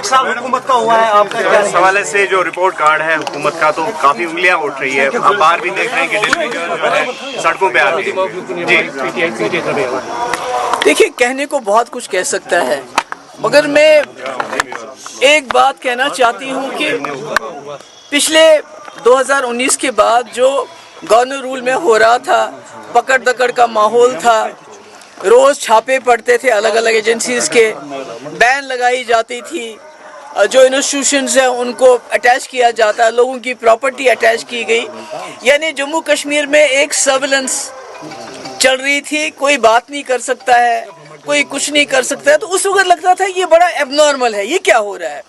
ایک سال حکومت کا ہوا ہے، آپ کا کیا اس حوالے سے جو رپورٹ کارڈ ہے حکومت کا تو کافی انگلیاں اٹھ رہی ہے. آپ باہر بھی دیکھ رہے ہیں کہ ڈسٹریکٹ جو ہے سڑکوں پہ آ رہی ہے. جی دیکھیے، کہنے کو بہت کچھ کہہ سکتا ہے، مگر میں ایک بات کہنا چاہتی ہوں کہ پچھلے 2019 کے بعد جو گورنر رول میں ہو رہا تھا، پکڑ دکڑ کا ماحول تھا، روز چھاپے پڑتے تھے الگ الگ ایجنسیز کے، بین لگائی جاتی تھی، جو انسٹیٹیوشنز ہیں ان کو اٹیچ کیا جاتا ہے، لوگوں کی پراپرٹی اٹیچ کی گئی، یعنی جموں کشمیر میں ایک سرویلنس چل رہی تھی. کوئی بات نہیں کر سکتا ہے، کوئی کچھ نہیں کر سکتا ہے. تو اس وقت لگتا تھا یہ بڑا ایب نارمل ہے، یہ کیا ہو رہا ہے.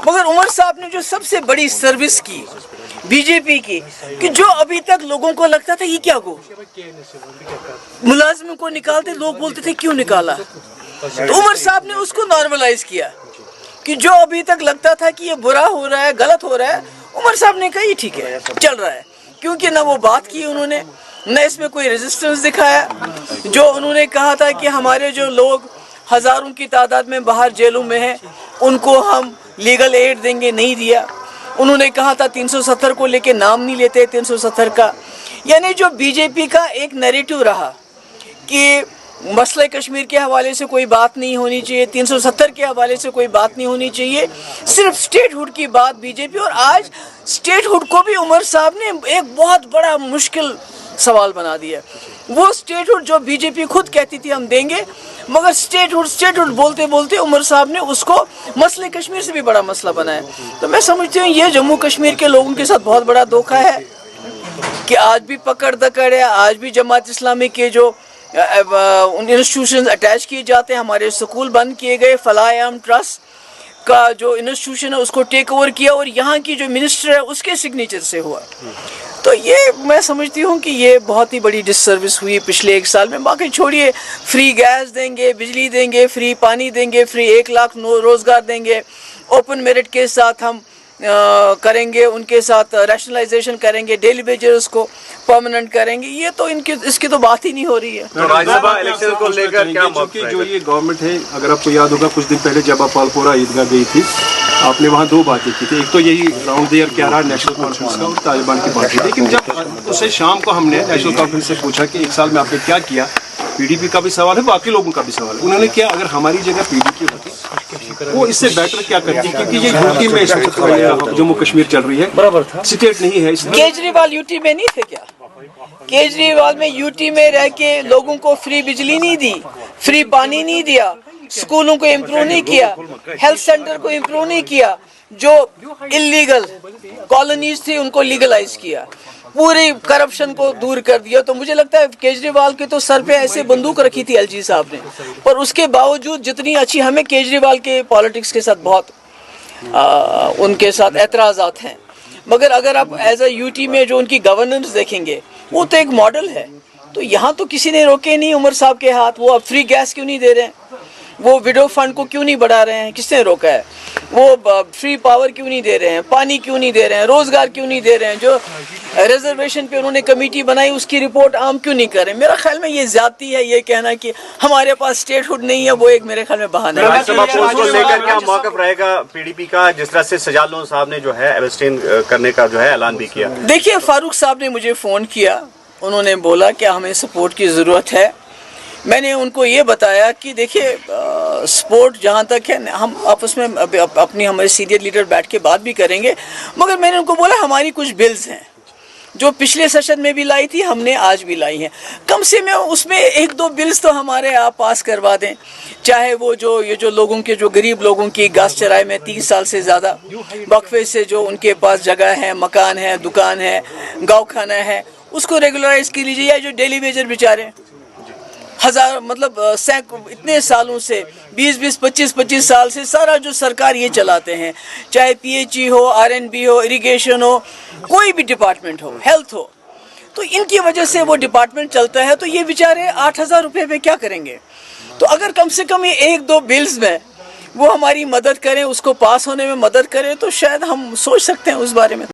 مگر عمر صاحب نے جو سب سے بڑی سروس کی بی جے پی کی، کہ جو ابھی تک لوگوں کو لگتا تھا یہ کیا ہو، ملازموں کو نکالتے، لوگ بولتے تھے کیوں نکالا، تو عمر صاحب نے اس کو نارملائز کیا، کہ جو ابھی تک لگتا تھا کہ یہ برا ہو رہا ہے، غلط ہو رہا ہے، عمر صاحب نے کہا یہ ٹھیک ہے، چل رہا ہے. کیونکہ نہ وہ بات کی انہوں نے، نہ اس میں کوئی ریزسٹنس دکھایا. جو انہوں نے کہا تھا کہ ہمارے جو لوگ ہزاروں کی تعداد میں باہر جیلوں میں ہیں ان کو ہم لیگل ایڈ دیں گے، نہیں دیا. انہوں نے کہا تھا 370 کو لے کے نام نہیں لیتے 370 کا. یعنی جو بی جے پی کا ایک نیریٹو رہا کہ مسئلہ کشمیر کے حوالے سے کوئی بات نہیں ہونی چاہیے، 370 کے حوالے سے کوئی بات نہیں ہونی چاہیے، صرف اسٹیٹ ہوڈ کی بات بی جے پی. اور آج اسٹیٹ ہوڈ کو بھی عمر صاحب نے ایک بہت بڑا مشکل سوال بنا دیا. وہ اسٹیٹ ہوڈ جو بی جے پی خود کہتی تھی ہم دیں گے، مگر اسٹیٹ ہوڈ بولتے بولتے عمر صاحب نے اس کو مسئلہ کشمیر سے بھی بڑا مسئلہ بنایا. تو میں سمجھتی ہوں یہ جموں کشمیر کے لوگوں کے ساتھ بہت بڑا دھوکہ ہے کہ آج بھی پکڑ دکڑ ہے، آج بھی جماعت اسلامی کے جو انسٹیٹیوشن اٹیچ کیے جاتے ہیں، ہمارے سکول بند کیے گئے، فلاح عام ٹرسٹ کا جو انسٹیٹیوشن ہے اس کو ٹیک اوور کیا اور یہاں کی جو منسٹر ہے اس کے سگنیچر سے ہوا. تو یہ میں سمجھتی ہوں کہ یہ بہت ہی بڑی ڈس سروس ہوئی پچھلے ایک سال میں. باقی چھوڑیے، فری گیس دیں گے، بجلی دیں گے، فری پانی دیں گے، فری 1 لاکھ روزگار دیں گے، اوپن میرٹ کے ساتھ ہم کریں گے، ان کے ساتھ ریشنلائزیشن کریں گے، ڈیلی ویجرز کو پرماننٹ کریں گے. یہ تو اس کی تو بات ہی نہیں ہو رہی ہے. تو راجیہ سبھا الیکشن کو لے کر کیا موقع ہے؟ جو یہ گورنمنٹ ہے، اگر آپ کو یاد ہوگا کچھ دن پہلے جب آپ پالپورہ عیدگاہ گئی تھی، آپ نے وہاں 2 باتیں کی تھی. ایک تو یہی راؤنڈ دیئر کیا رہا نیشنل کانفرنس کا اور طالبان کی بات کی. لیکن جب اسے شام کو ہم نے نیشنل کانفرنس سے پوچھا کہ 1 سال میں آپ نے کیا کیا، پی ڈی پی کا بھی سوال ہے، باقی لوگوں کا بھی سوال ہے. انہوں نے کیا اگر ہماری جگہ پی ڈی پی ہوتی وہ اس سے بیٹر کیا کرتی، کیونکہ یہ یو ٹی میں اس وقت جموں کشمیر چل رہی ہے، اسٹیٹ نہیں ہے. کیجریوال یو ٹی میں نہیں تھے کیا؟ کیجریوال میں یو ٹی میں رہ کے لوگوں کو فری بجلی نہیں دی، فری پانی نہیں دیا، اسکولوں کو امپروو نہیں کیا، ہیلتھ سینٹر کو امپروو نہیں کیا، جو اللیگل کالونیز تھی ان کو لیگلائز کیا، پوری کرپشن کو دور کر دیا. تو مجھے لگتا ہے کیجریوال کے تو سر پہ ایسے بندوق رکھی تھی ایل جی صاحب نے، پر اس کے باوجود جتنی اچھی ہمیں کیجریوال کے پالیٹکس کے ساتھ بہت ان کے ساتھ اعتراضات ہیں. مگر اگر آپ ایز اے یو ٹی میں جو ان کی گورننس دیکھیں گے وہ تو ایک ماڈل ہے. تو یہاں تو کسی نے روکے نہیں عمر صاحب کے ہاتھ. وہ اب فری گیس کیوں نہیں دے رہے ہیں، وہ وڈو فنڈ کو کیوں نہیں بڑھا رہے ہیں، کس نے روکا ہے، وہ فری پاور کیوں نہیں دے رہے ہیں، پانی کیوں نہیں دے رہے ہیں، روزگار کیوں نہیں دے رہے ہیں، جو ریزرویشن پہ انہوں نے کمیٹی بنائی اس کی رپورٹ عام کیوں نہیں کر رہے. میرا خیال میں یہ زیادتی ہے یہ کہنا کہ ہمارے پاس اسٹیٹ ہوڈ نہیں ہے، وہ ایک میرے خیال میں بہانہ ہے. راجیہ سبھا پوسٹ کو لے کر کیا موقف رہے گا پی ڈی پی کا، جس طرح سے سجاد لون صاحب نے جو ہے ایبسٹین کرنے کا جو ہے اعلان بھی کیا؟ دیکھیے، فاروق صاحب نے مجھے فون کیا، انہوں نے بولا کہ ہمیں سپورٹ کی ضرورت ہے. میں نے ان کو یہ بتایا کہ دیکھیے سپورٹ جہاں تک ہے ہم آپس میں اپنی ہمارے سینئر لیڈر بیٹھ کے بات بھی کریں گے. مگر میں نے ان کو بولا ہماری کچھ بلز ہیں جو پچھلے سیشن میں بھی لائی تھی، ہم نے آج بھی لائی ہیں. کم سے اس میں 1-2 بلز تو ہمارے آپ پاس کروا دیں. چاہے وہ یہ جو لوگوں کے جو غریب لوگوں کی گھاس چرائے میں 30 سال سے زیادہ وقفے سے جو ان کے پاس جگہ ہے، مکان ہے، دکان ہے، گاؤں کھانا ہے، اس کو ریگولرائز کی لیجیے. یا جو ڈیلی ویجر بیچارے اتنے سالوں سے 20-25 سال سے سارا جو سرکار یہ چلاتے ہیں، چاہے پی ایچ ای ہو، RNB ہو، اریگیشن ہو، کوئی بھی ڈپارٹمنٹ ہو، ہیلتھ ہو، تو ان کی وجہ سے وہ ڈپارٹمنٹ چلتا ہے. تو یہ بیچارے 8,000 روپے پہ کیا کریں گے؟ تو اگر کم سے کم یہ 1-2 بلز میں وہ ہماری مدد کریں، اس کو پاس ہونے میں مدد کریں، تو شاید ہم سوچ سکتے ہیں اس بارے میں.